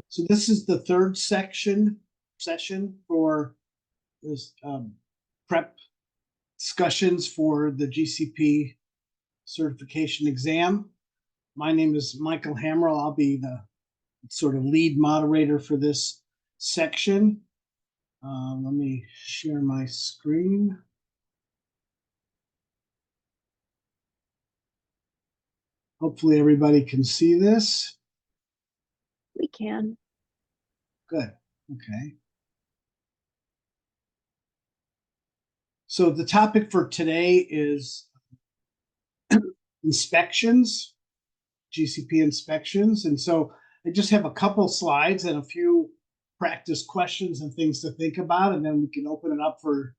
So this is the third session for this prep discussions for the GCP certification exam. My name is Michael Hammerl. I'll be the sort of lead moderator for this section. Let me share my screen. Hopefully everybody can see this. We can. Good. Okay. So the topic for today is inspections, GCP inspections. And so I just have a couple slides and a few practice questions and things to think about, and then we can open it up for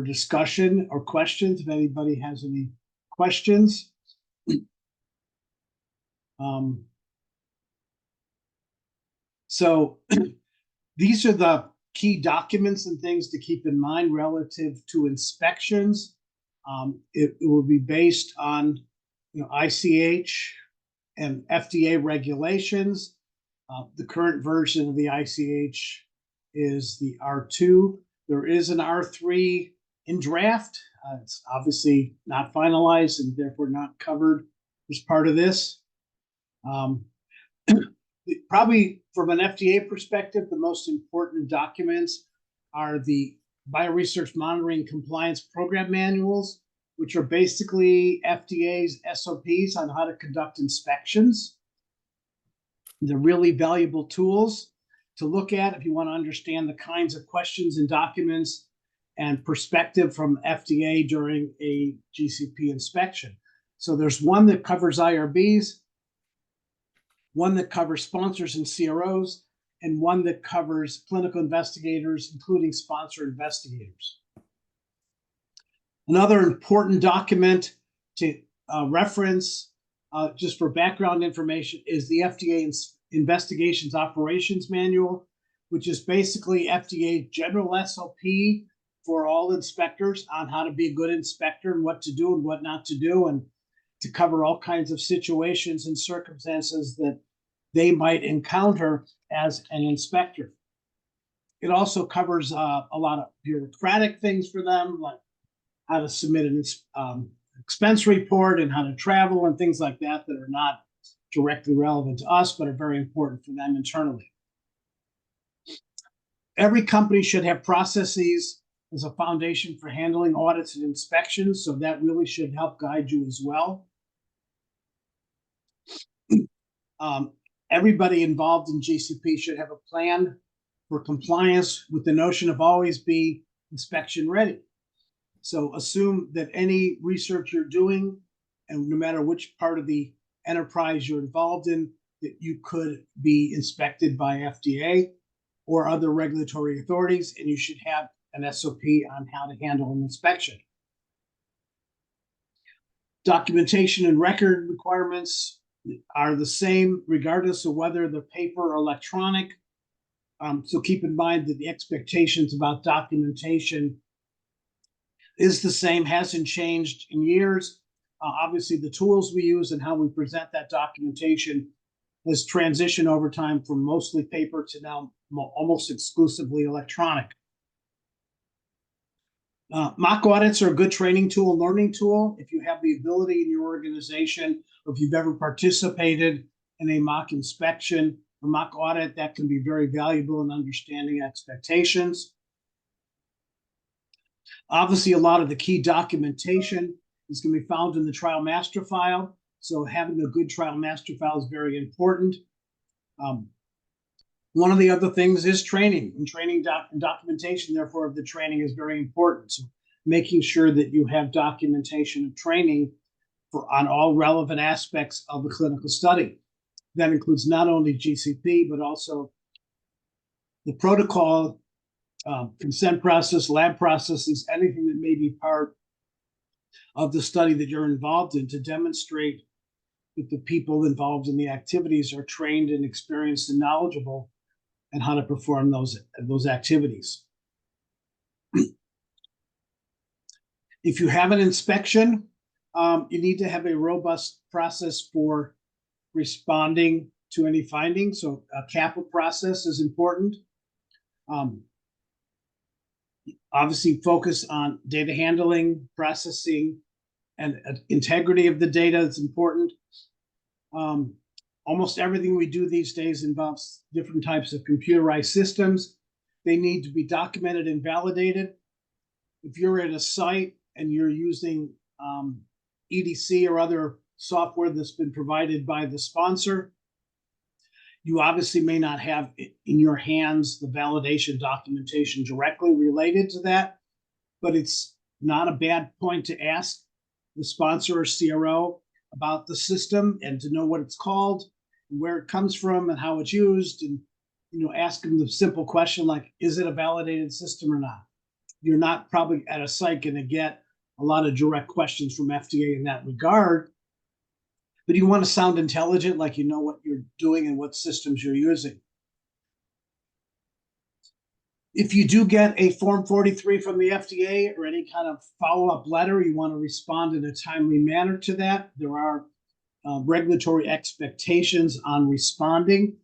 discussion or questions if anybody has any questions. So these are the key documents and things to keep in mind relative to inspections. It will be based on ICH and FDA regulations. The current version of the ICH is the R2. There is an R3 in draft. It's obviously not finalized and therefore not covered as part of this. Probably from an FDA perspective, the most important documents are the Bioresearch Monitoring Compliance Program Manuals, which are basically FDA's SOPs on how to conduct inspections. They're really valuable tools to look at if you want to understand the kinds of questions and documents and perspective from FDA during a GCP inspection. So there's one that covers IRBs, one that covers sponsors and CROs, and one that covers clinical investigators, including sponsor investigators. Another important document to reference, just for background information, is the FDA Investigations Operations Manual, which is basically FDA's general SOP for all inspectors on how to be a good inspector and what to do and what not to do, and to cover all kinds of situations and circumstances that they might encounter as an inspector. It also covers a lot of bureaucratic things for them, like how to submit an expense report and how to travel and things like that that are not directly relevant to us, but are very important for them internally. Every company should have processes as a foundation for handling audits and inspections, so that really should help guide you as well. Everybody involved in GCP should have a plan for compliance with the notion of always be inspection ready. So assume that any research you're doing, and no matter which part of the enterprise you're involved in, that you could be inspected by FDA or other regulatory authorities, and you should have an SOP on how to handle an inspection. Documentation and record requirements are the same regardless of whether they're paper or electronic. So keep in mind that the expectations about documentation is the same, hasn't changed in years. Obviously, the tools we use and how we present that documentation has transitioned over time from mostly paper to now almost exclusively electronic. Mock audits are a good training tool, learning tool. If you have the ability in your organization, or if you've ever participated in a mock inspection or mock audit, that can be very valuable in understanding expectations. Obviously, a lot of the key documentation is going to be found in the trial master file. So having a good trial master file is very important. One of the other things is training, and training and documentation, therefore, of the training is very important. So making sure that you have documentation of training on all relevant aspects of the clinical study. That includes not only GCP, but also the protocol, consent process, lab processes, anything that may be part of the study that you're involved in, to demonstrate that the people involved in the activities are trained and experienced and knowledgeable and how to perform those activities. If you have an inspection, you need to have a robust process for responding to any findings. So a CAPA process is important. Obviously focus on data handling, processing, and integrity of the data is important. Almost everything we do these days involves different types of computerized systems. They need to be documented and validated. If you're at a site and you're using EDC or other software that's been provided by the sponsor, you obviously may not have in your hands the validation documentation directly related to that, but it's not a bad point to ask the sponsor or CRO about the system and to know what it's called, and where it comes from and how it's used, and ask them the simple question like, is it a validated system or not? You're not probably at a site going to get a lot of direct questions from FDA in that regard, but you want to sound intelligent, like you know what you're doing and what systems you're using. If you do get a Form 43 from the FDA or any kind of follow-up letter, you want to respond in a timely manner to that. There are regulatory expectations on responding.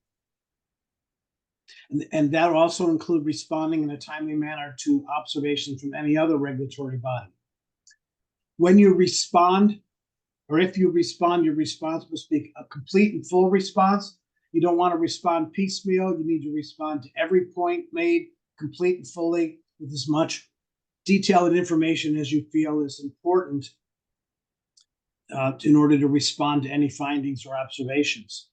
And that will also include responding in a timely manner to observations from any other regulatory body. When you respond, or if you respond, your response must be a complete and full response. You don't want to respond piecemeal. You need to respond to every point made complete and fully with as much detail and information as you feel is important in order to respond to any findings or observations.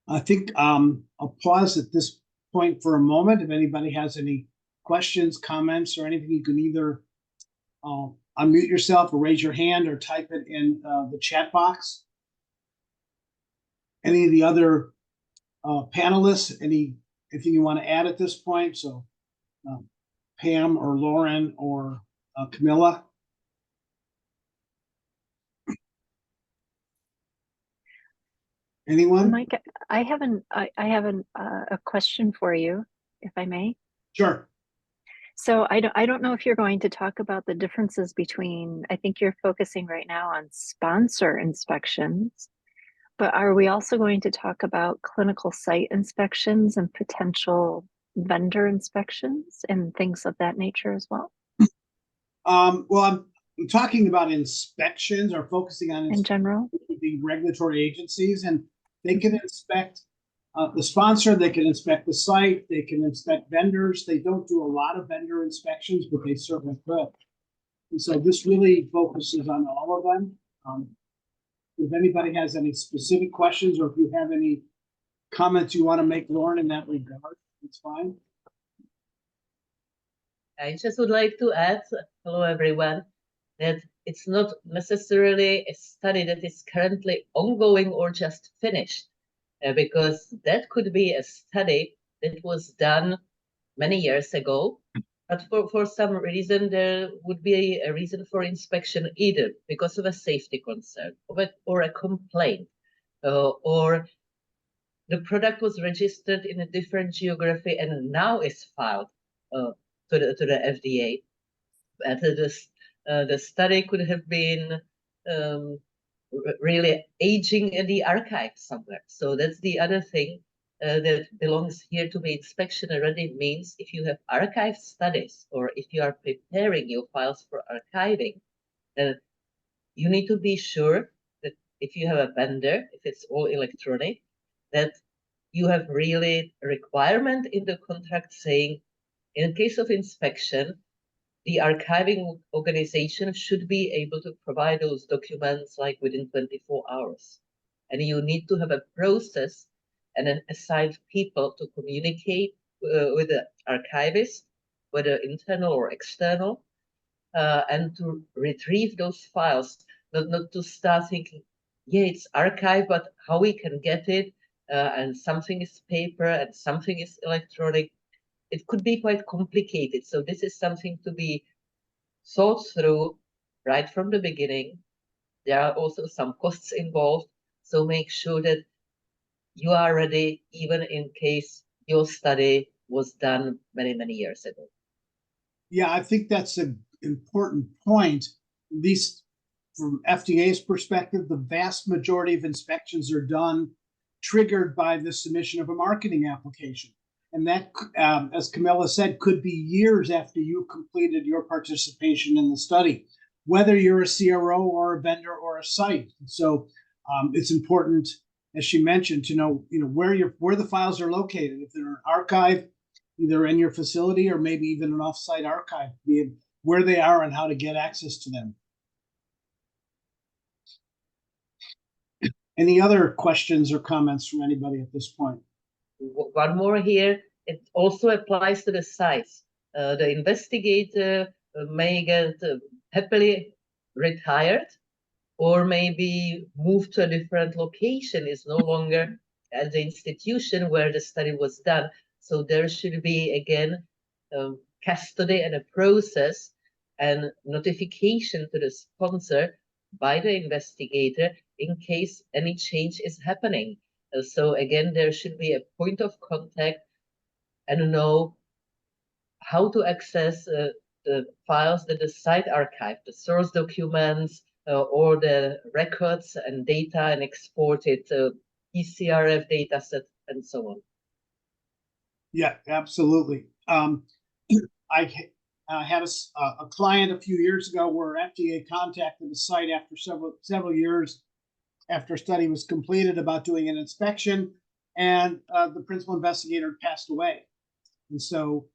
I think I'll pause at this point for a moment. If anybody has any questions, comments, or anything, you can either unmute yourself or raise your hand or type it in the chat box. Any of the other panelists, anything you want to add at this point? So Pam or Lauren or Camilla? Anyone? Mike, I have a question for you, if I may. Sure. So I don't know if you're going to talk about the differences between, I think you're focusing right now on sponsor inspections, but are we also going to talk about clinical site inspections and potential vendor inspections and things of that nature as well? Well, I'm talking about inspections, or focusing on in general the regulatory agencies, and they can inspect the sponsor, they can inspect the site, they can inspect vendors. They don't do a lot of vendor inspections, but they certainly could. And so this really focuses on all of them. If anybody has any specific questions, or if you have any comments you want to make, Lauren, in that regard, it's fine. I just would like to add, hello everyone, that it's not necessarily a study that is currently ongoing or just finished, because that could be a study that was done many years ago, but for some reason there would be a reason for inspection, either because of a safety concern or a complaint, or the product was registered in a different geography and now is filed to the FDA. But the study could have been really aging in the archive somewhere. So that's the other thing that belongs here to be inspection already. Means if you have archive studies, or if you are preparing your files for archiving, you need to be sure that if you have a vendor, if it's all electronic, that you have really a requirement in the contract saying, in case of inspection, the archiving organization should be able to provide those documents like within 24 hours. And you need to have a process and then assign people to communicate with the archivist, whether internal or external, and to retrieve those files, not to start thinking, yeah, it's archived, but how we can get it, and something is paper and something is electronic. It could be quite complicated. So this is something to be thought through right from the beginning. There are also some costs involved. So make sure that you are ready, even in case your study was done many, many years ago. Yeah, I think that's an important point, at least from FDA's perspective, the vast majority of inspections are done triggered by the submission of a marketing application. And that, as Camilla said, could be years after you completed your participation in the study, whether you're a CRO or a vendor or a site. So it's important, as she mentioned, to know, where the files are located. If they're archived, either in your facility or maybe even an offsite archive, where they are and how to get access to them. Any other questions or comments from anybody at this point? One more here. It also applies to the sites. The investigator may get happily retired or maybe move to a different location, is no longer at the institution where the study was done. So there should be, again, custody and a process and notification to the sponsor by the investigator in case any change is happening. So again, there should be a point of contact and know how to access the files that the site archive, the source documents, or the records and data, and export it to ECRF data set and so on. Yeah, absolutely. I had a client a few years ago where FDA contacted the site after several years after a study was completed about doing an inspection, and the principal investigator passed away. And so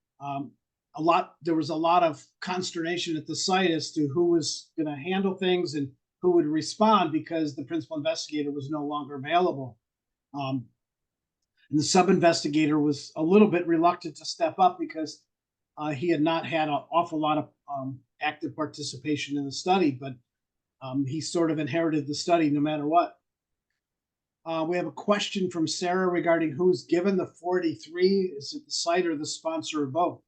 there was a lot of consternation at the site as to who was going to handle things and who would respond, because the principal investigator was no longer available. And the sub-investigator was a little bit reluctant to step up because he had not had an awful lot of active participation in the study, but he sort of inherited the study no matter what. We have a question from Sarah regarding who's given the 43. Is it the site or the sponsor or both?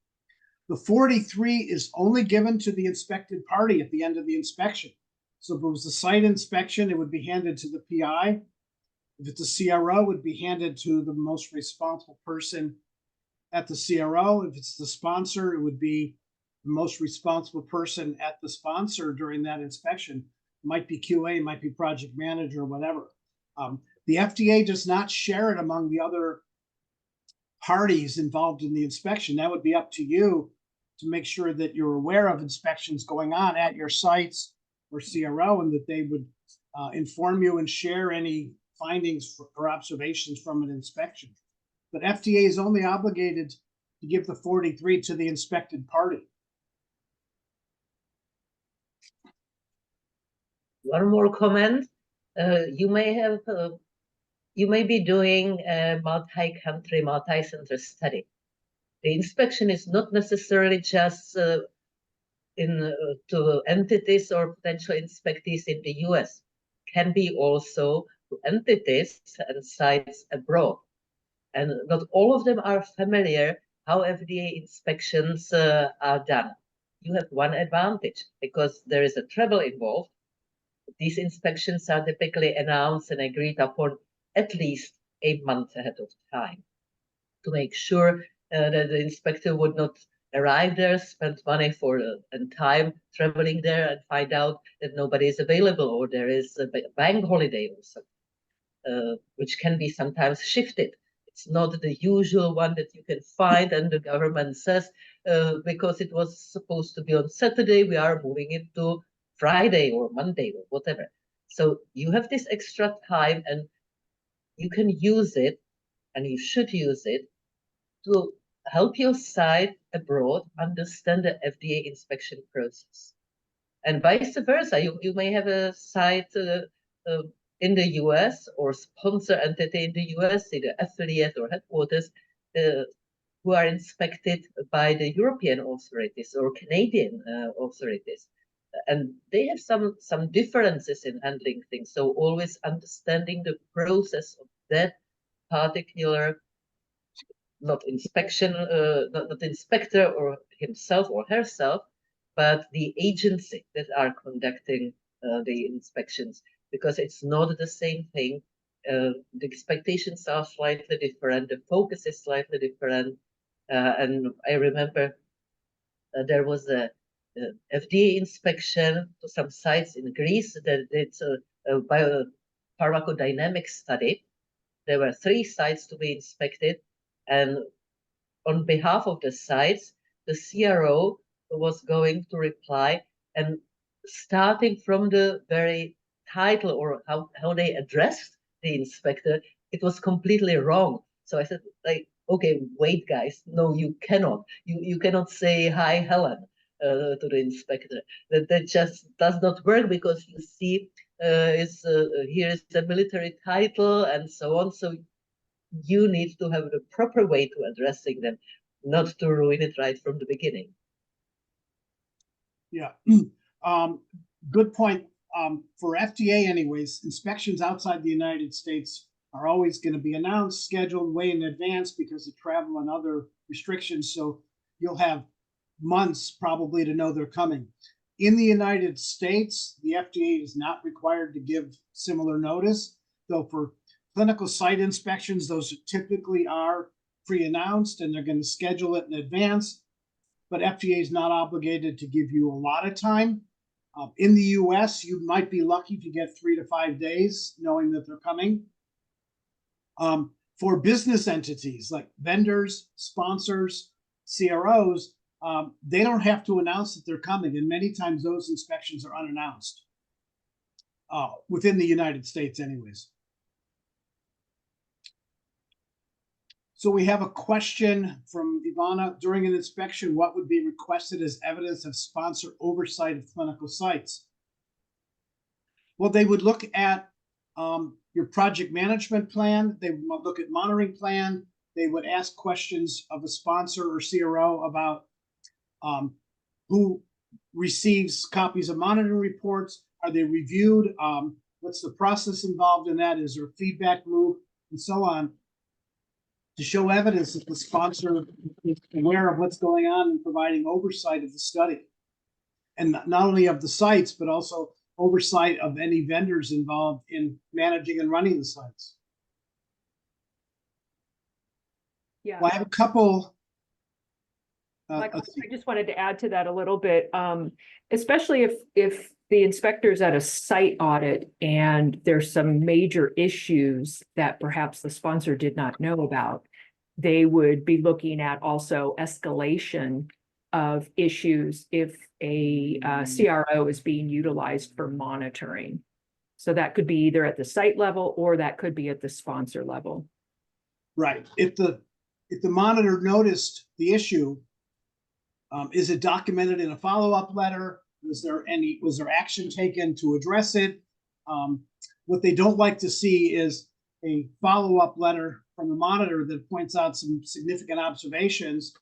The 43 is only given to the inspected party at the end of the inspection. So if it was a site inspection, it would be handed to the PI. If it's a CRO, it would be handed to the most responsible person at the CRO. If it's the sponsor, it would be the most responsible person at the sponsor during that inspection. It might be QA, it might be project manager, or whatever. The FDA does not share it among the other parties involved in the inspection. That would be up to you to make sure that you're aware of inspections going on at your sites or CRO, and that they would inform you and share any findings or observations from an inspection. But FDA is only obligated to give the 43 to the inspected party. One more comment. You may be doing a multi-country, multi-center study. The inspection is not necessarily just to entities or potential inspectees in the US. Can be also to entities and sites abroad. And not all of them are familiar how FDA inspections are done. You have one advantage because there is a travel involved. These inspections are typically announced and agreed upon at least a month ahead of time to make sure that the inspector would not arrive there, spend money and time traveling there, and find out that nobody is available or there is a bank holiday or something, which can be sometimes shifted. It's not the usual one that you can find, and the government says, because it was supposed to be on Saturday, we are moving it to Friday or Monday or whatever. So you have this extra time, and you can use it, and you should use it, to help your site abroad understand the FDA inspection process. And vice versa, you may have a site in the US or sponsor entity in the US, either affiliate or headquarters, who are inspected by the European authorities or Canadian authorities. And they have some differences in handling things. So always understanding the process of that particular, not inspector or himself or herself, but the agency that are conducting the inspections, because it's not the same thing. The expectations are slightly different. The focus is slightly different. And I remember there was a FDA inspection to some sites in Greece that it's a biopharmacodynamic study. There were 3 sites to be inspected, and on behalf of the sites, the CRO was going to reply, and starting from the very title or how they addressed the inspector, it was completely wrong. So I said, like, okay, wait, guys, no, you cannot. You cannot say, hi, Helen, to the inspector. That just does not work, because you see, here is the military title and so on. So you need to have the proper way to addressing them, not to ruin it right from the beginning. Yeah, good point. For FDA anyways, inspections outside the United States are always going to be announced, scheduled way in advance because of travel and other restrictions. So you'll have months probably to know they're coming. In the United States, the FDA is not required to give similar notice, though for clinical site inspections, those typically are pre-announced and they're going to schedule it in advance, but FDA is not obligated to give you a lot of time. In the US, you might be lucky to get 3 to 5 days knowing that they're coming. For business entities like vendors, sponsors, CROs, they don't have to announce that they're coming, and many times those inspections are unannounced within the United States anyways. So we have a question from Ivana. During an inspection, what would be requested as evidence of sponsor oversight of clinical sites? Well, they would look at your project management plan. They would look at monitoring plan. They would ask questions of a sponsor or CRO about who receives copies of monitoring reports. Are they reviewed? What's the process involved in that? Is there a feedback loop and so on, to show evidence that the sponsor is aware of what's going on and providing oversight of the study. And not only of the sites, but also oversight of any vendors involved in managing and running the sites. Yeah. Well, I have a couple. Michael, I just wanted to add to that a little bit, especially if the inspector's at a site audit and there's some major issues that perhaps the sponsor did not know about, they would be looking at also escalation of issues if a CRO is being utilized for monitoring. So that could be either at the site level or that could be at the sponsor level. Right. If the monitor noticed the issue, is it documented in a follow-up letter? Was there action taken to address it? What they don't like to see is a follow-up letter from the monitor that points out some significant observations,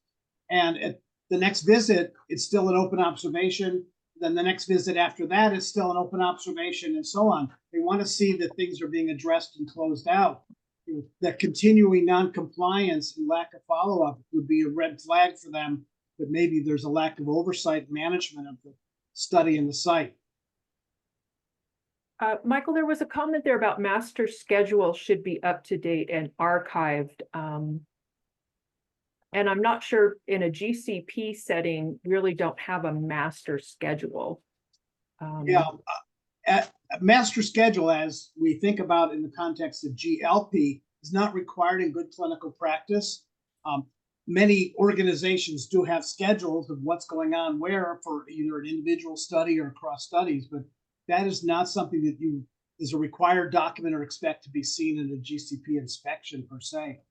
and at the next visit, it's still an open observation. Then the next visit after that is still an open observation, and so on. They want to see that things are being addressed and closed out. That continuing non-compliance and lack of follow-up would be a red flag for them, that maybe there's a lack of oversight management of the study and the site. Michael, there was a comment there about master schedule should be up to date and archived. And I'm not sure in a GCP setting, really don't have a master schedule. Master schedule, as we think about in the context of GLP, is not required in good clinical practice. Many organizations do have schedules of what's going on where for either an individual study or across studies, but that is not something that is a required document or expect to be seen in a GCP inspection per se.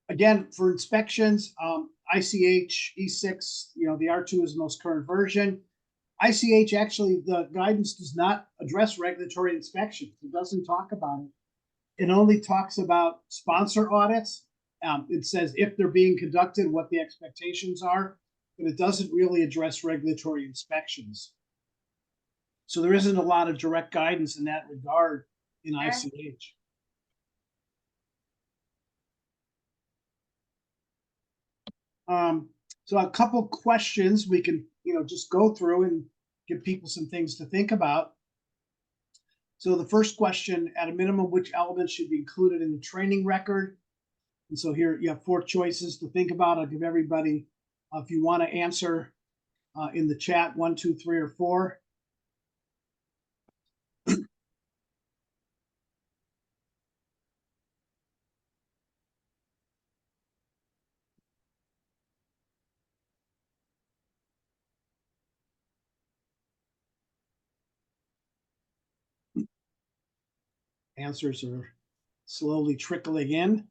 Again, for inspections, ICH E6, the R2 is the most current version. ICH, actually, the guidance does not address regulatory inspections. It doesn't talk about it. It only talks about sponsor audits. It says if they're being conducted, what the expectations are, but it doesn't really address regulatory inspections. So there isn't a lot of direct guidance in that regard in ICH. So a couple questions we can, just go through and give people some things to think about. So the first question, at a minimum, which elements should be included in the training record? And so here you have 4 choices to think about. I'll give everybody, if you want to answer in the chat, 1, 2, 3, or 4. Answers are slowly trickling in.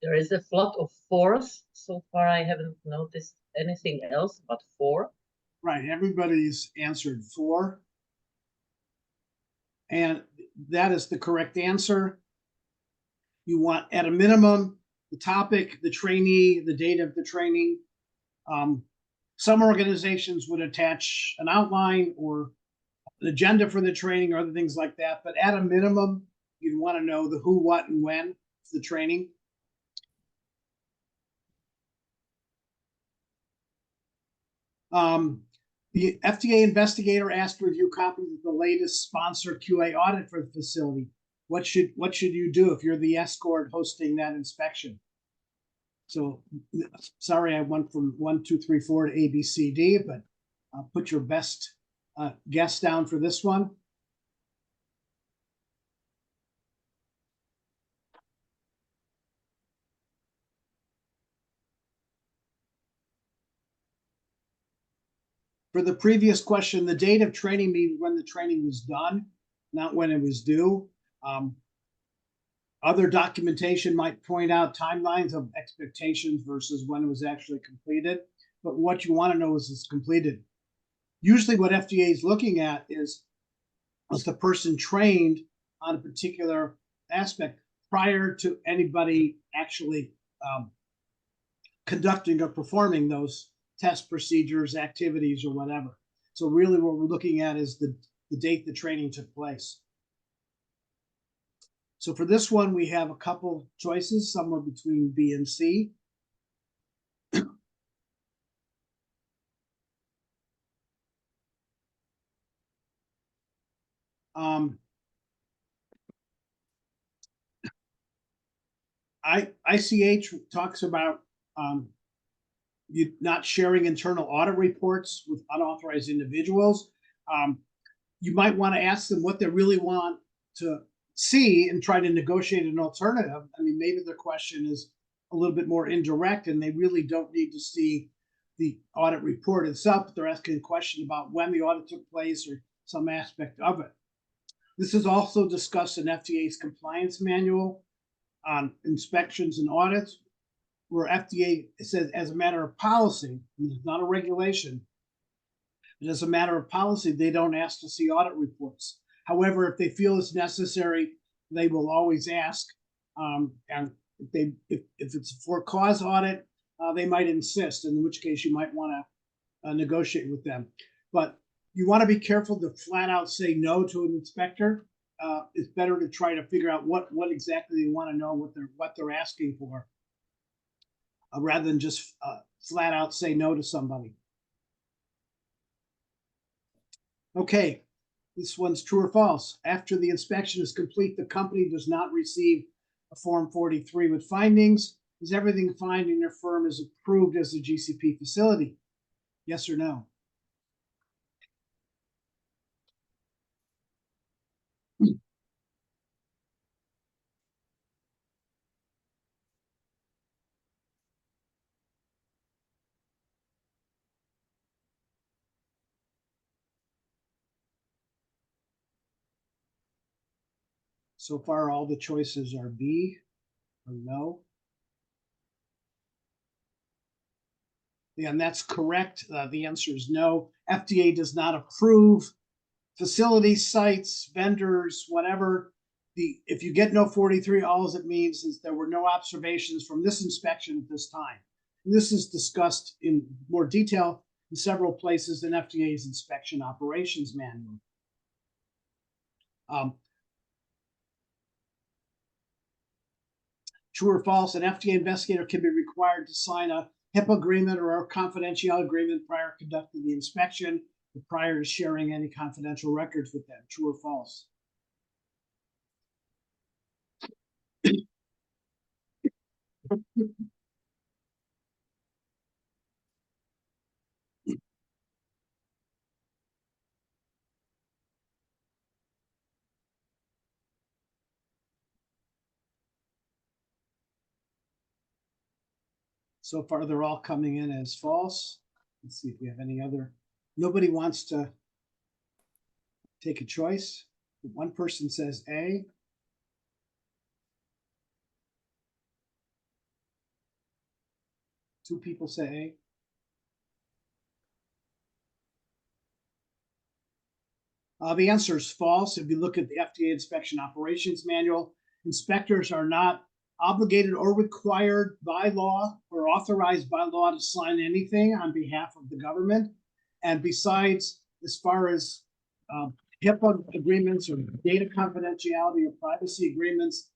There is a flood of 4s. So far, I haven't noticed anything else but 4. Right, everybody's answered 4. And that is the correct answer. You want, at a minimum, the topic, the trainee, the date of the training. Some organizations would attach an outline or an agenda for the training or other things like that. But at a minimum, you'd want to know the who, what, and when for the training. The FDA investigator asked to review copies of the latest sponsor QA audit for the facility. What should you do if you're the escort hosting that inspection? So, sorry, I went from 1, 2, 3, 4 to A, B, C, D, but put your best guess down for this one. For the previous question, the date of training means when the training was done, not when it was due. Other documentation might point out timelines of expectations versus when it was actually completed. But what you want to know is it's completed. Usually what FDA is looking at is the person trained on a particular aspect prior to anybody actually conducting or performing those test procedures, activities, or whatever. So really what we're looking at is the date the training took place. So for this one, we have a couple choices, somewhere between B and C. ICH talks about you not sharing internal audit reports with unauthorized individuals. You might want to ask them what they really want to see and try to negotiate an alternative. I mean, maybe their question is a little bit more indirect and they really don't need to see the audit report itself, but they're asking a question about when the audit took place or some aspect of it. This is also discussed in FDA's compliance manual on inspections and audits, where FDA says, as a matter of policy, it's not a regulation, but as a matter of policy, they don't ask to see audit reports. However, if they feel it's necessary, they will always ask. And if it's a for cause audit, they might insist, in which case you might want to negotiate with them. But you want to be careful to flat out say no to an inspector. It's better to try to figure out what exactly they want to know, what they're asking for, rather than just flat out say no to somebody. Okay, this one's true or false. After the inspection is complete, the company does not receive a Form 43 with findings. Is everything fine in your firm is approved as a GCP facility? Yes or no? So far, all the choices are B or no. Yeah, and that's correct. The answer is no. FDA does not approve facilities, sites, vendors, whatever. If you get no 43, all it means is there were no observations from this inspection at this time. And this is discussed in more detail in several places in FDA's inspection operations manual. True or false, an FDA investigator can be required to sign a HIPAA agreement or a confidentiality agreement prior to conducting the inspection. prior to sharing any confidential records with them. True or false? So far, they're all coming in as false. Let's see if we have any other. Nobody wants to take a choice. One person says A. Two people say A. The answer is false. If you look at the FDA Inspection Operations Manual, inspectors are not obligated or required by law or authorized by law to sign anything on behalf of the government. And besides, as far as HIPAA agreements or data confidentiality or privacy agreements,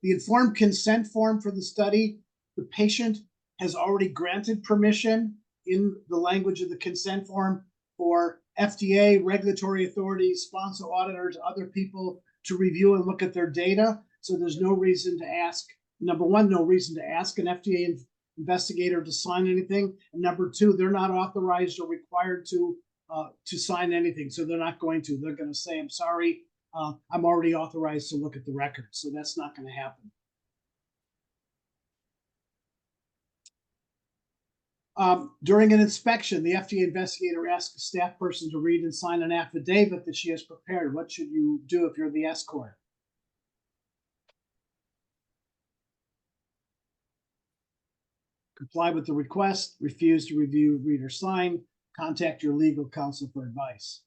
the informed consent form for the study, the patient has already granted permission in the language of the consent form for FDA, regulatory authorities, sponsor auditors, other people to review and look at their data. So there's no reason to ask, number one, no reason to ask an FDA investigator to sign anything. And number two, they're not authorized or required to sign anything. So they're not going to. They're going to say, I'm sorry, I'm already authorized to look at the records. So that's not going to happen. During an inspection, the FDA investigator asks a staff person to read and sign an affidavit that she has prepared. What should you do if you're the escort? Comply with the request, refuse to review, read, or sign, contact your legal counsel for advice.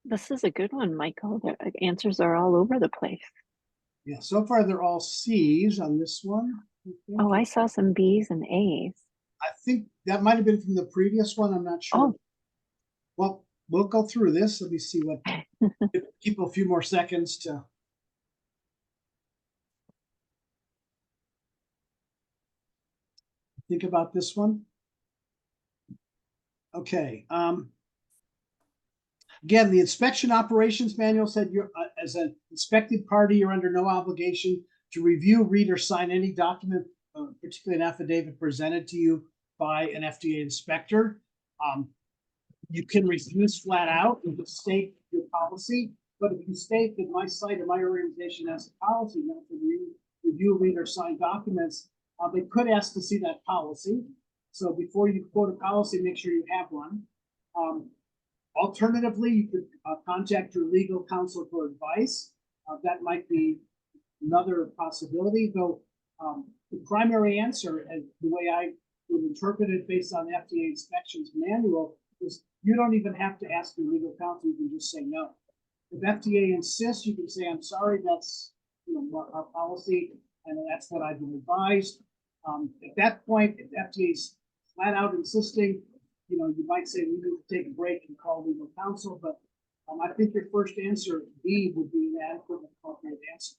This is a good one, Michael. The answers are all over the place. Yeah, so far they're all C's on this one. Oh, I saw some B's and A's. I think that might have been from the previous one. I'm not sure. Oh. Well, we'll go through this. Let me see what, give people a few more seconds to. Think about this one. Okay. Again, the inspection operations manual said you're as an inspected party, you're under no obligation to review, read, or sign any document, particularly an affidavit presented to you by an FDA inspector. You can refuse flat out and just state your policy. But if you state that my site or my organization has a policy not to review, read, or sign documents, they could ask to see that policy. So before you quote a policy, make sure you have one. Alternatively, you could contact your legal counsel for advice. That might be another possibility, though the primary answer, and the way I would interpret it based on FDA inspections manual, is you don't even have to ask your legal counsel, you can just say no. If FDA insists, you can say, I'm sorry, that's our policy, and that's what I've been advised. At that point, if FDA's flat out insisting, you might say we need to take a break and call legal counsel, but I think your first answer, B, would be an adequate and appropriate answer.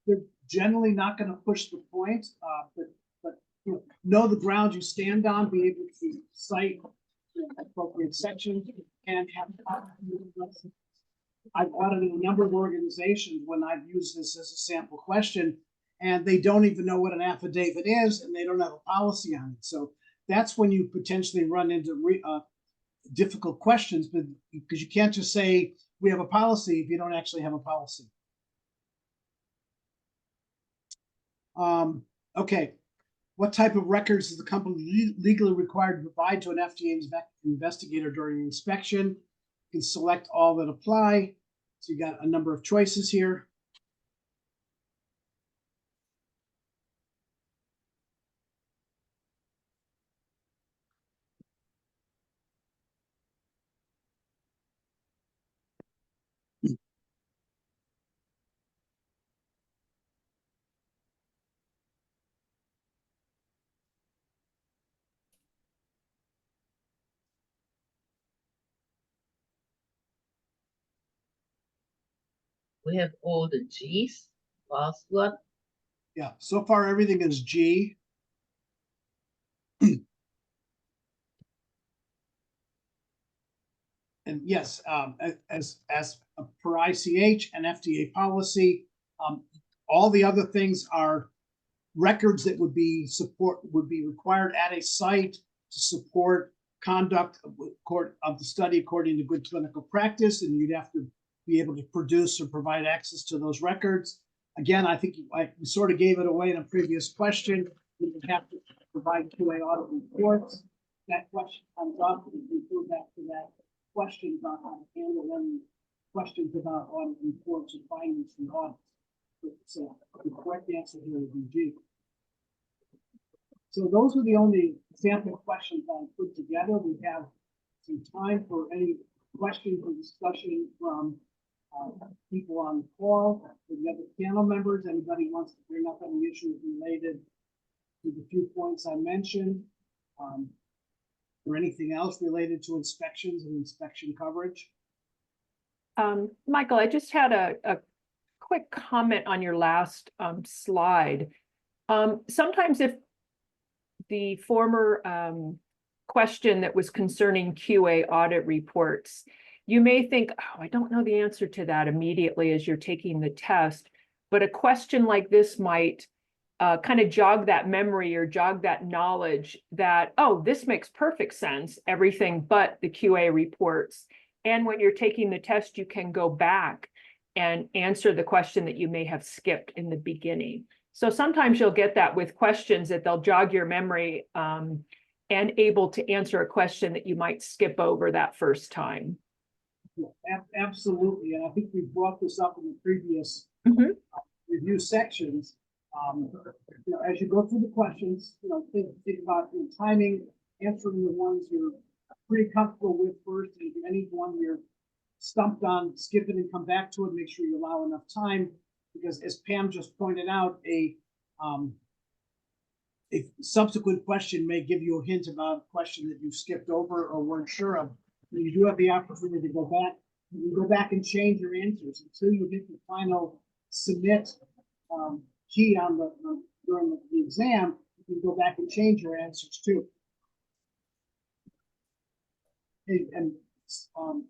They're generally not going to push the point, but know the ground you stand on, be able to cite appropriate sections, and have. I've audited a number of organizations when I've used this as a sample question, and they don't even know what an affidavit is, and they don't have a policy on it. So that's when you potentially run into difficult questions, but because you can't just say we have a policy if you don't actually have a policy. Okay, what type of records is the company legally required to provide to an FDA investigator during an inspection? You can select all that apply. So you got a number of choices here. We have all the G's, last one. Yeah, so far everything is G. And yes, as per ICH and FDA policy, all the other things are records that would be required at a site to support conduct of the study according to good clinical practice, and you'd have to be able to produce or provide access to those records. Again, I think I sort of gave it away in a previous question. You would have to provide QA audit reports. That question comes up, and we go back to that question about how to handle any questions about audit reports and findings from audits. So the correct answer here would be G. So those are the only sample questions I put together. We have some time for any questions or discussion from people on the call, for the other panel members. Anybody wants to bring up any issues related to the few points I mentioned, or anything else related to inspections and inspection coverage? Michael, I just had a quick comment on your last slide. Sometimes if the former question that was concerning QA audit reports, you may think, oh, I don't know the answer to that immediately as you're taking the test, but a question like this might kind of jog that memory or jog that knowledge that, oh, this makes perfect sense, everything but the QA reports. And when you're taking the test, you can go back and answer the question that you may have skipped in the beginning. So sometimes you'll get that with questions that they'll jog your memory and able to answer a question that you might skip over that first time. Yeah, absolutely, and I think we brought this up in the previous review sections. As you go through the questions, think about the timing, answering the ones you're pretty comfortable with first, and if any one you're stumped on, skip it and come back to it. Make sure you allow enough time, because as Pam just pointed out, a subsequent question may give you a hint about a question that you've skipped over or weren't sure of. You do have the opportunity to go back. You go back and change your answers until you hit the final submit key on during the exam. You can go back and change your answers too. And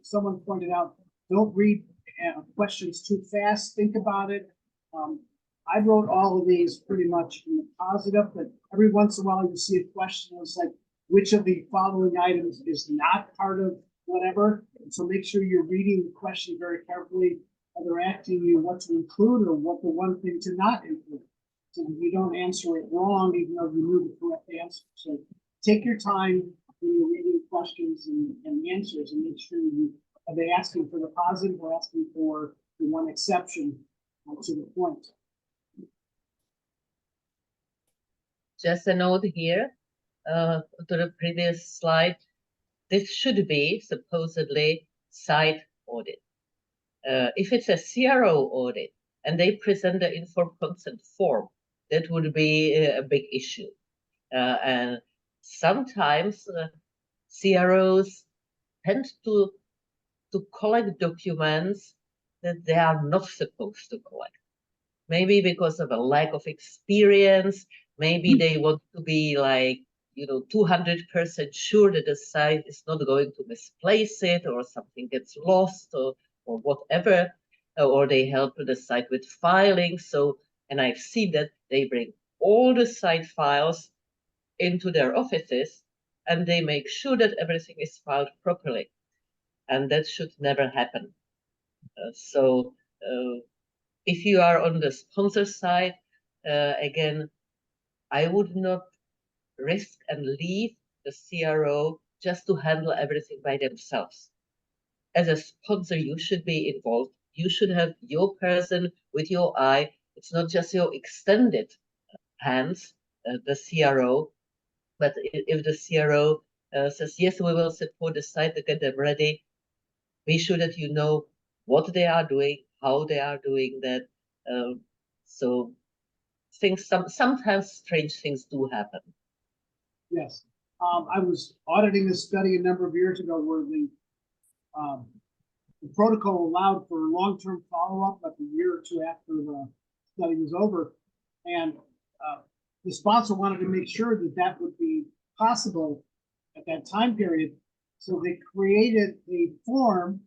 someone pointed out, don't read questions too fast. Think about it. I wrote all of these pretty much in the positive, but every once in a while you see a question that's like, which of the following items is not part of whatever? And so make sure you're reading the question very carefully. They're asking you what to include or what the one thing to not include, so that you don't answer it wrong, even though you knew the correct answer. So take your time when you're reading questions and answers, and make sure are they asking for the positive or asking for the one exception to the point. Just a note here to the previous slide. This should be supposedly site audit. If it's a CRO audit and they present the informed consent form, that would be a big issue. And sometimes CROs tend to collect documents that they are not supposed to collect. Maybe because of a lack of experience, maybe they want to be like, 200% sure that the site is not going to misplace it, or something gets lost, or whatever, or they help the site with filing. So, and I've seen that they bring all the site files into their offices and they make sure that everything is filed properly. And that should never happen. So if you are on the sponsor side, again, I would not risk and leave the CRO just to handle everything by themselves. As a sponsor, you should be involved. You should have your person with your eye. It's not just your extended hands, the CRO, but if the CRO says, yes, we will support the site to get them ready, be sure that you know what they are doing, how they are doing that. So sometimes strange things do happen. Yes. I was auditing this study a number of years ago where the the protocol allowed for long-term follow-up, like a year or two after the study was over. And the sponsor wanted to make sure that that would be possible at that time period. So they created a form,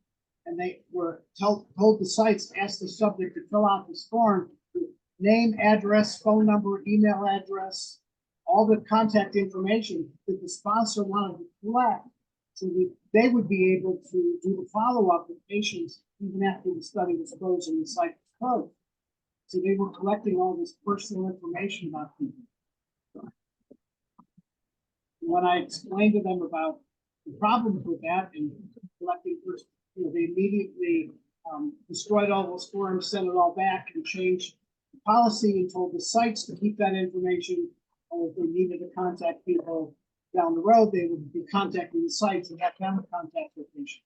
and they were told the sites, asked the subject to fill out this form, name, address, phone number, email address, all the contact information that the sponsor wanted to collect, so that they would be able to do the follow-up with patients even after the study was closed and the site was closed. So they were collecting all this personal information about people. When I explained to them about the problems with that and collecting first, they immediately destroyed all those forms, sent it all back, and changed the policy and told the sites to keep that information. And if they needed to contact people down the road, they would be contacting the sites and have them contact their patients.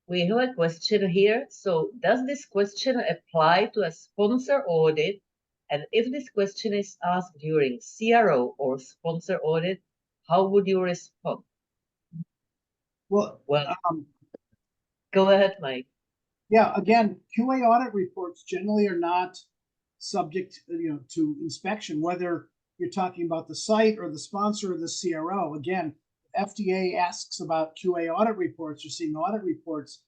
We have a question here. So does this question apply to a sponsor audit? And if this question is asked during CRO or sponsor audit, how would you respond? Well, go ahead, Mike. Yeah, again, QA audit reports generally are not subject, to inspection, whether you're talking about the site or the sponsor or the CRO. Again, FDA asks about QA audit reports or seeing audit reports.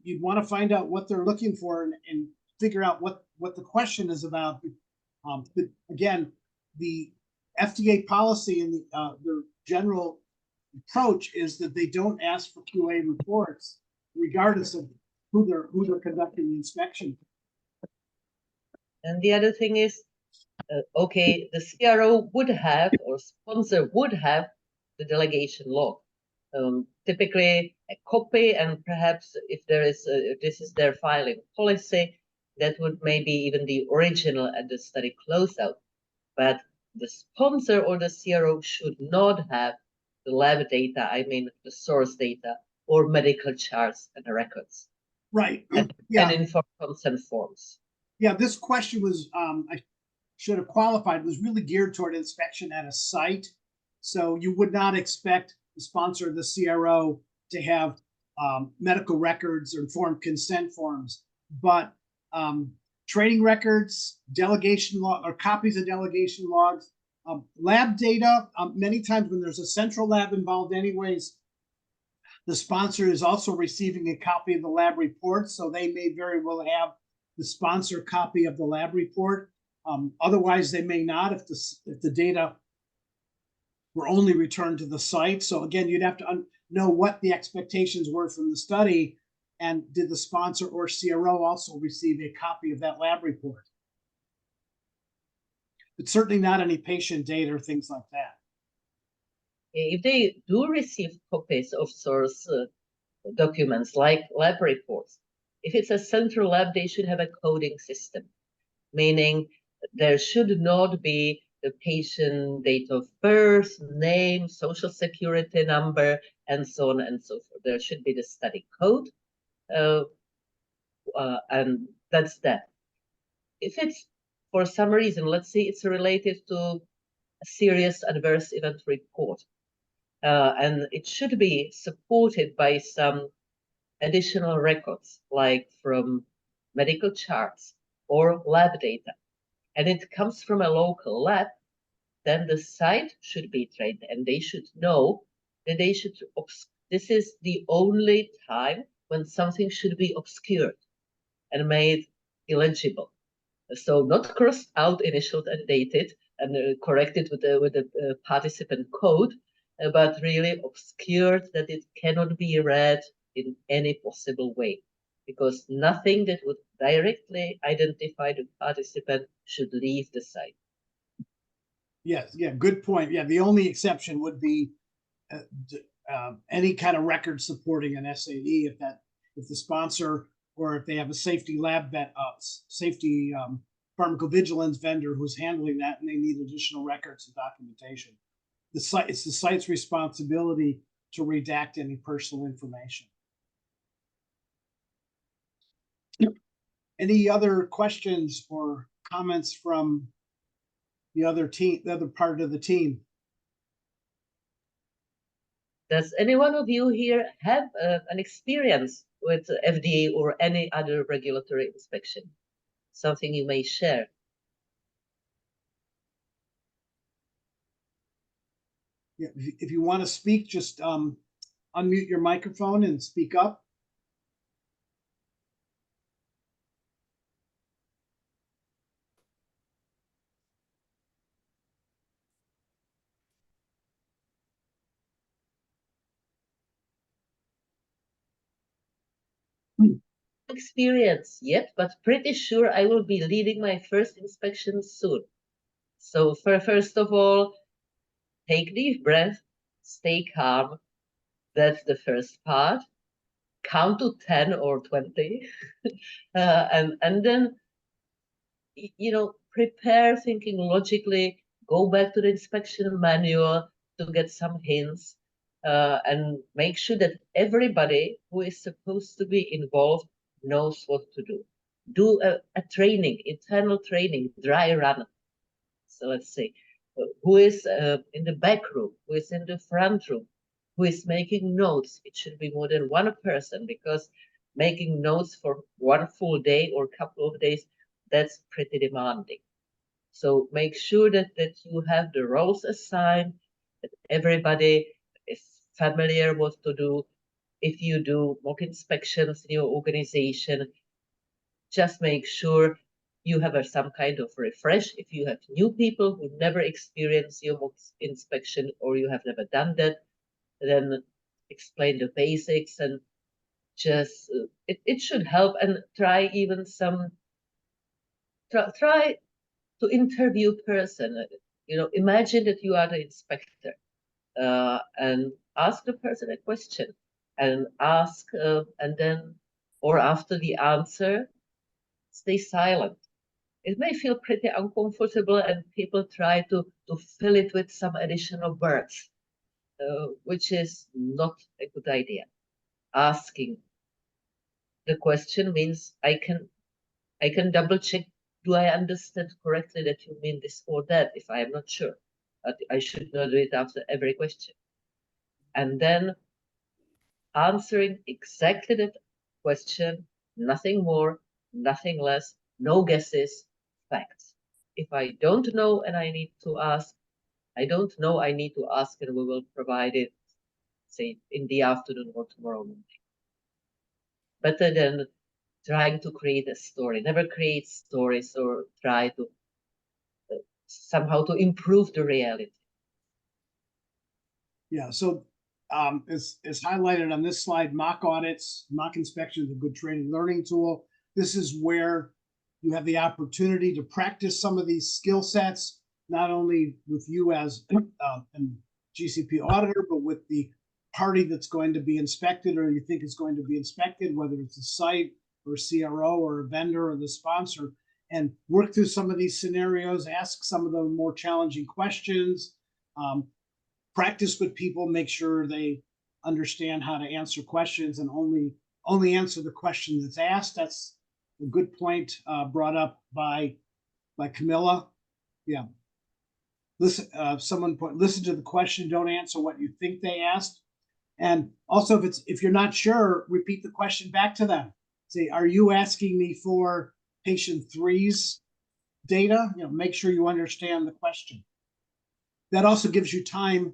You'd want to find out what they're looking for and figure out what the question is about. But again, the FDA policy and their general approach is that they don't ask for QA reports, regardless of who they're conducting the inspection. And the other thing is, okay, the CRO would have, or sponsor would have, the delegation log. Typically a copy, and perhaps if there is, if this is their filing policy, that would maybe even the original at the study closeout. But the sponsor or the CRO should not have the lab data, I mean the source data, or medical charts and records. Right. And informed consent forms. Yeah, this question was, I should have qualified, was really geared toward inspection at a site. So you would not expect the sponsor of the CRO to have medical records or informed consent forms, but training records, delegation log, or copies of delegation logs, lab data. Many times when there's a central lab involved anyways, the sponsor is also receiving a copy of the lab report, so they may very well have the sponsor copy of the lab report. Otherwise, they may not if the data were only returned to the site. So again, you'd have to know what the expectations were from the study, and did the sponsor or CRO also receive a copy of that lab report? But certainly not any patient data or things like that. If they do receive copies of source documents like lab reports, if it's a central lab, they should have a coding system, meaning there should not be the patient date of birth, name, social security number, and so on and so forth. There should be the study code, and that's that. If it's for some reason, let's say it's related to a serious adverse event report, and it should be supported by some additional records, like from medical charts or lab data, and it comes from a local lab, then the site should be trained, and they should know that they should, this is the only time when something should be obscured and made illegible. So not crossed out, initialed, and dated, and corrected with the participant code, but really obscured, that it cannot be read in any possible way, because nothing that would directly identify the participant should leave the site. Yes, yeah, good point. Yeah, the only exception would be any kind of record supporting an SAE, if the sponsor, or if they have a safety lab safety pharmacovigilance vendor who's handling that, and they need additional records and documentation. It's the site's responsibility to redact any personal information. Any other questions or comments from the other team, the other part of the team? Does any one of you here have an experience with FDA or any other regulatory inspection? Something you may share? Yeah, if you want to speak, just unmute your microphone and speak up. Experience yet, but pretty sure I will be leading my first inspection soon. So first of all, take deep breath, stay calm. That's the first part. Count to 10 or 20. And then, you know, prepare thinking logically, go back to the inspection manual to get some hints, and make sure that everybody who is supposed to be involved knows what to do. Do a training, internal training, dry run. So let's say, who is in the back room, who is in the front room, who is making notes. It should be more than one person, because making notes for one full day or couple of days, that's pretty demanding. So make sure that you have the roles assigned, that everybody is familiar what to do. If you do mock inspections in your organization, just make sure you have some kind of refresh. If you have new people who never experienced your mock inspection, or you have never done that, then explain the basics, and just it should help. And try even try to interview person. You know, imagine that you are the inspector, and ask the person a question, and ask, and then, or after the answer, stay silent. It may feel pretty uncomfortable, and people try to fill it with some additional words, which is not a good idea. Asking the question means I can double check, do I understand correctly that you mean this or that, if I am not sure. But I should not do it after every question. And then answering exactly that question, nothing more, nothing less, no guesses, facts. If I don't know and I need to ask, I don't know, I need to ask, and we will provide it, say, in the afternoon or tomorrow morning. Better than trying to create a story. Never create stories or try to somehow to improve the reality. Yeah, so as highlighted on this slide, mock audits, mock inspection is a good training learning tool. This is where you have the opportunity to practice some of these skill sets, not only with you as a GCP auditor, but with the party that's going to be inspected, or you think is going to be inspected, whether it's a site or a CRO or a vendor or the sponsor, and work through some of these scenarios, ask some of the more challenging questions, practice with people, make sure they understand how to answer questions, and only answer the question that's asked. That's a good point brought up by Camilla. Yeah. Listen, someone put, listen to the question, don't answer what you think they asked. And also, if you're not sure, repeat the question back to them. Say, are you asking me for patient 3's data? You know, make sure you understand the question. That also gives you time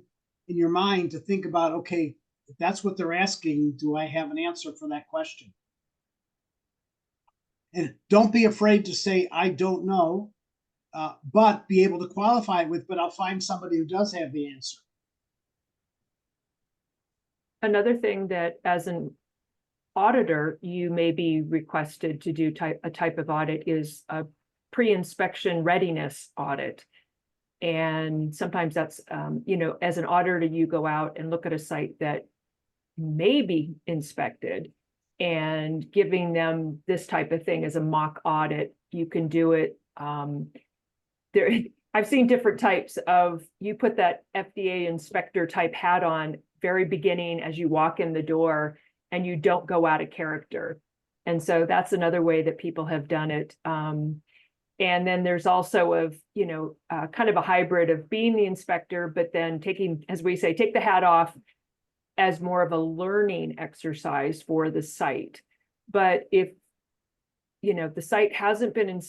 in your mind to think about, okay, if that's what they're asking, do I have an answer for that question? And don't be afraid to say, I don't know, but be able to qualify it with, but I'll find somebody who does have the answer. Another thing that, as an auditor, you may be requested to do a type of audit is a pre-inspection readiness audit. And sometimes that's, you know, as an auditor, you go out and look at a site that may be inspected, and giving them this type of thing as a mock audit. You can do it. I've seen different types of, you put that FDA inspector type hat on very beginning as you walk in the door, and you don't go out of character. And so that's another way that people have done it. And then there's also you know, kind of a hybrid of being the inspector, but then taking, as we say, take the hat off as more of a learning exercise for the site. But if, you know, the site hasn't been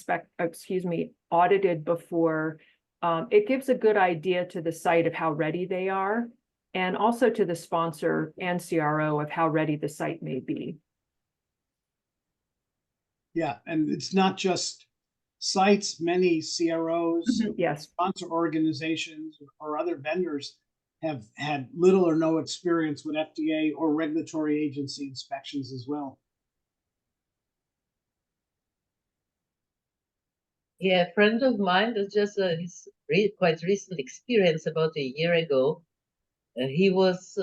audited before, it gives a good idea to the site of how ready they are, and also to the sponsor and CRO of how ready the site may be. Yeah, and it's not just sites, many CROs, Yes. sponsor organizations, or other vendors have had little or no experience with FDA or regulatory agency inspections as well. Yeah, a friend of mine is just his quite recent experience about a year ago. He was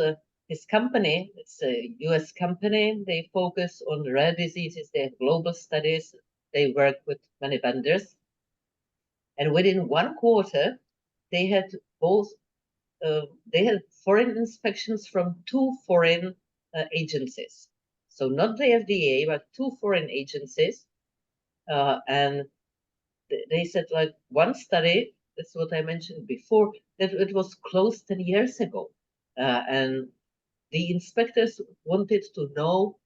his company, it's a US company. They focus on rare diseases. They have global studies. They work with many vendors. And within 1 quarter, they had both, they had foreign inspections from 2 foreign agencies. So not the FDA, but 2 foreign agencies. And they said, like, one study, that's what I mentioned before, that it was closed 10 years ago. And the inspectors wanted to know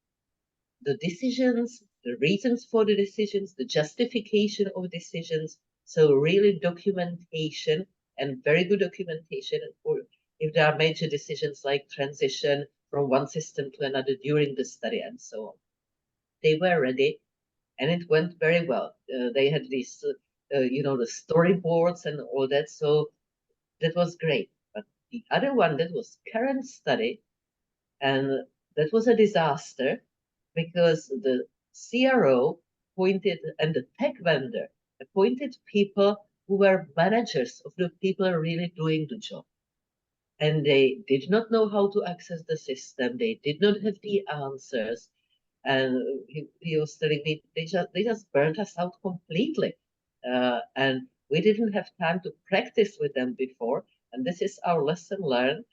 the decisions, the reasons for the decisions, the justification of decisions. So really documentation, and very good documentation, or if there are major decisions like transition from one system to another during the study and so on. They were ready, and it went very well. They had these, you know, the storyboards and all that. So that was great. But the other one, that was current study, and that was a disaster, because the CRO appointed, and the tech vendor appointed people who were managers of the people really doing the job. And they did not know how to access the system. They did not have the answers. And he was telling me they just burnt us out completely. And we didn't have time to practice with them before. And this is our lesson learned.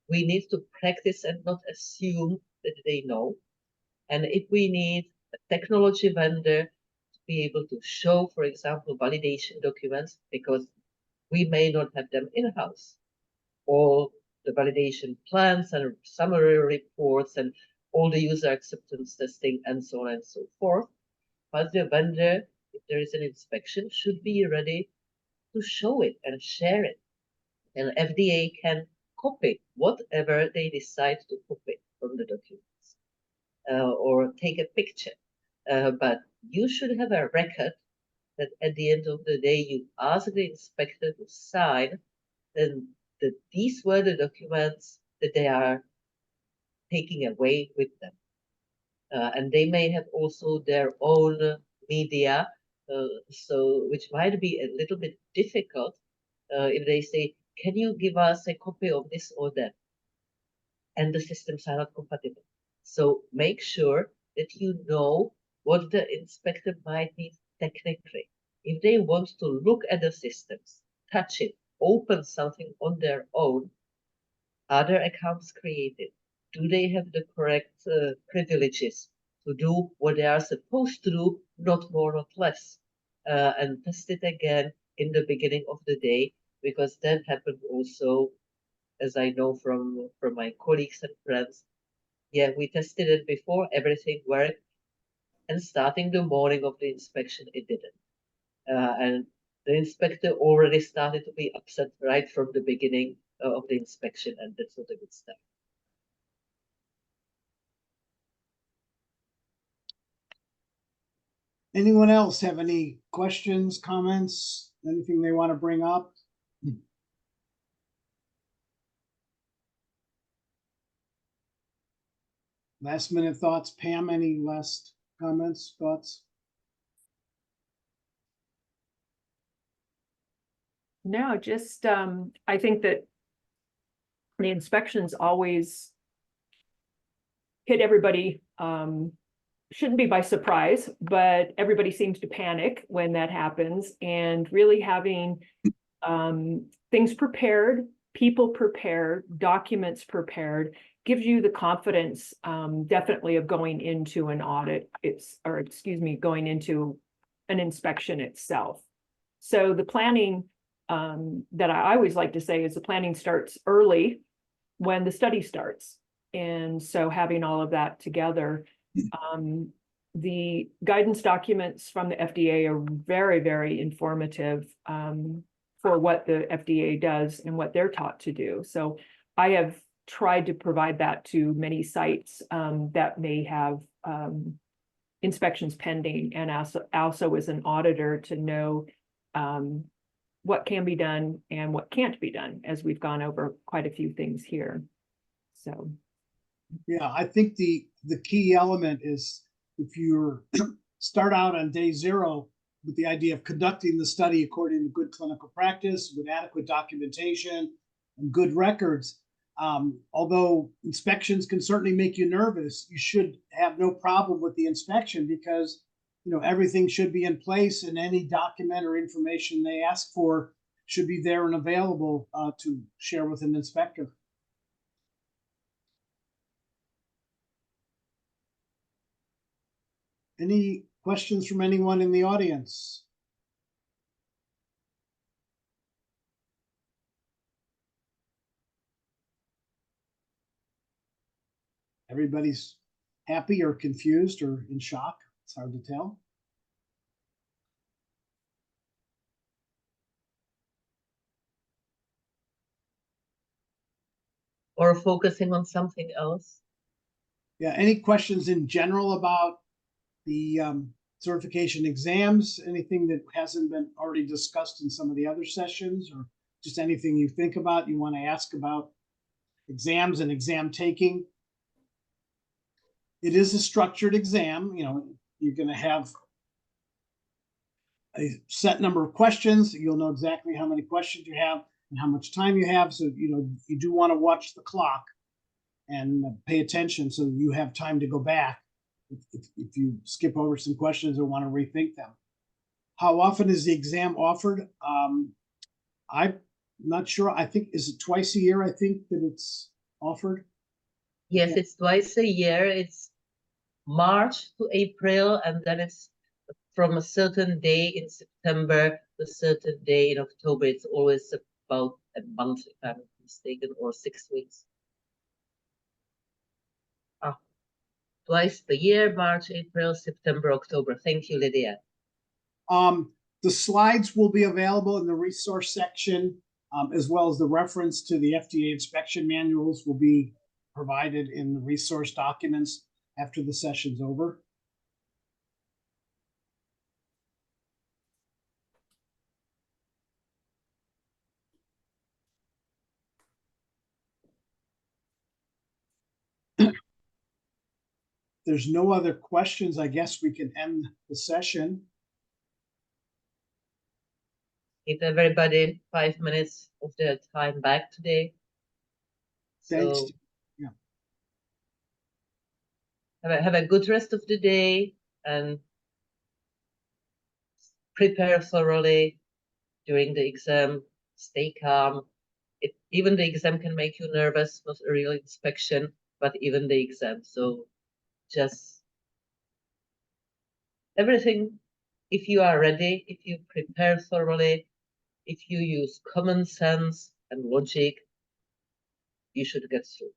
We need to practice and not assume that they know. And if we need a technology vendor to be able to show, for example, validation documents, because we may not have them in-house, all the validation plans and summary reports and all the user acceptance testing and so on and so forth. But the vendor, if there is an inspection, should be ready to show it and share it. And FDA can copy whatever they decide to copy from the documents, or take a picture. But you should have a record that at the end of the day, you ask the inspector to sign, then that these were the documents that they are taking away with them. And they may have also their own media, so which might be a little bit difficult if they say, can you give us a copy of this or that? And the systems are not compatible. So make sure that you know what the inspector might need technically. If they want to look at the systems, touch it, open something on their own, are there accounts created? Do they have the correct privileges to do what they are supposed to do, not more, not less? And test it again in the beginning of the day, because that happened also, as I know from my colleagues and friends. Yeah, we tested it before, everything worked, and starting the morning of the inspection, it didn't. And the inspector already started to be upset right from the beginning of the inspection, and that's not a good step. Anyone else have any questions, comments, anything they want to bring up? Last minute thoughts, Pam, any last comments, thoughts? No, just I think that the inspections always hit everybody, shouldn't be by surprise, but everybody seems to panic when that happens, and really having things prepared, people prepared, documents prepared, gives you the confidence, definitely, of going into an audit, going into an inspection itself. So the planning, that I always like to say, is the planning starts early when the study starts. And so having all of that together, the guidance documents from the FDA are very, very informative for what the FDA does and what they're taught to do. So I have tried to provide that to many sites that may have inspections pending, and also as an auditor to know what can be done and what can't be done, as we've gone over quite a few things here. So yeah, I think the key element is if you start out on day 0 with the idea of conducting the study according to good clinical practice with adequate documentation and good records, although inspections can certainly make you nervous, you should have no problem with the inspection because everything should be in place, and any document or information they ask for should be there and available to share with an inspector. Any questions from anyone in the audience? Everybody's happy or confused or in shock. It's hard to tell. Or focusing on something else. Yeah, any questions in general about the certification exams? Anything that hasn't been already discussed in some of the other sessions, or just anything you think about, you want to ask about exams and exam taking? It is a structured exam. You're going to have a set number of questions. You'll know exactly how many questions you have and how much time you have. So, you do want to watch the clock and pay attention so you have time to go back if you skip over some questions or want to rethink them. How often is the exam offered? I'm not sure. I think, is it twice a year? I think that it's offered. Yes, it's twice a year. It's March to April, and then it's from a certain day in September to a certain day in October. It's always about a month, if I'm not mistaken, or 6 weeks. Twice a year, March, April, September, October. Thank you, Lydia. The slides will be available in the resource section, as well as the reference to the FDA inspection manuals will be provided in the resource documents after the session's over. There's no other questions. I guess we can end the session. Give everybody 5 minutes of their time back today. Thanks. So, yeah. Have a good rest of the day and prepare thoroughly during the exam. Stay calm. Even the exam can make you nervous, not a real inspection, but even the exam. So just everything, if you are ready, if you prepare thoroughly, if you use common sense and logic, you should get through.